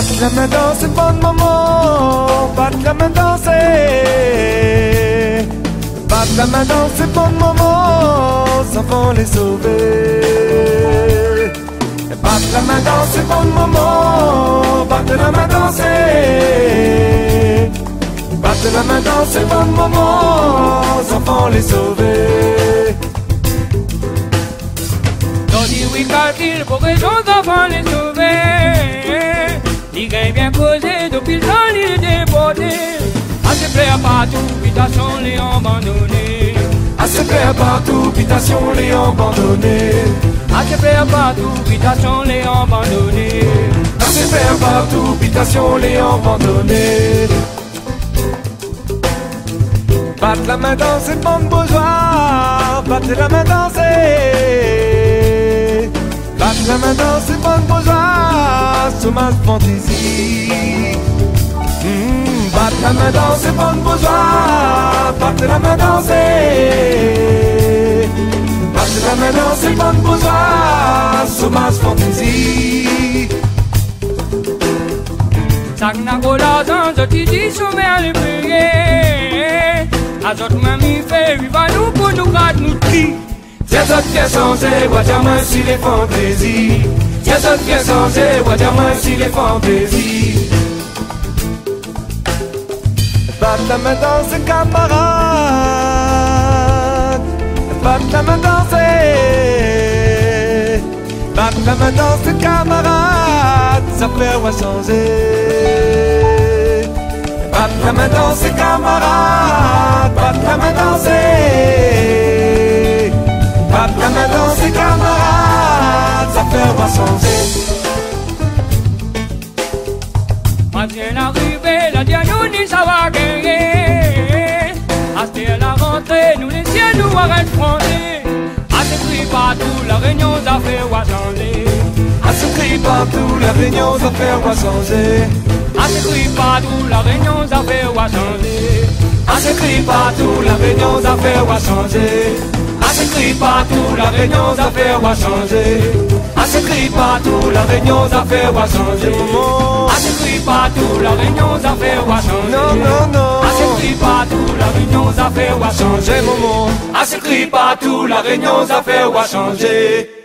Battre la main dans ce bon moment, battre la main danser. Battre la main dans ce bon moment, sans vont les sauver. Battre la main dans ce bon moment, battre la main danser. Battre la main dans ce bon moment, sans vont les sauver. Dans les oui calcul pour que les enfants les sauver. Il gagne bien causé depuis le temps les déportés. À se plaire partout, habitation les abandonnés. À se plaire partout, habitation les abandonnés. À se plaire partout, habitation les abandonnés. À se plaire partout, habitation les abandonnés. Battre la main dans ces bonnes bourgeois, battre la main danser. Battre la main dans ces bonnes bourgeois, sous ma fantaisie. Battre la main dans ces bonnes bourgeois, battre la main danser. Battre la main dans ces bonnes bourgeois, sous ma fantaisie. Sagna Golazan, je te dis, sommet les prier. À notre mamie fait, viva nous pour nous garder nous qui. Tiens, ça te fait changer, vois moi si les fantaisies. Tiens, ça te fait changer, vois moi si les fantaisies. Battre la main dans ses camarades. Battre la main dans ses. Battre la main dans ses camarades. Ça fait ouais changer. Battre la main dans ses camarades. Battre la main dans ses. Battre la main dans ses camarades. Ça fait ouais changer. Maintenant arrivé, la diagnosis ça va gagner. À la rentrée, nous les ciels nous arrêtent fronter. À ce cri partout, la réunion ça fait ouais changer. À ce cri partout, la réunion ça fait ouais changer. À ce cri partout, la réunion ça fait ouais changer. À ce cri partout, la réunion ça fait ouais changer. À ce cri partout, la réunion ça fait ouais changer. À ce cri partout, la réunion ça fait ouais changer. À ce cri partout, la réunion ça fait ouais changer. Non, non, non. À ce cri partout, la réunion ça fait ouais changer. Maman. À ce cri partout, la réunion ça fait ouais changer.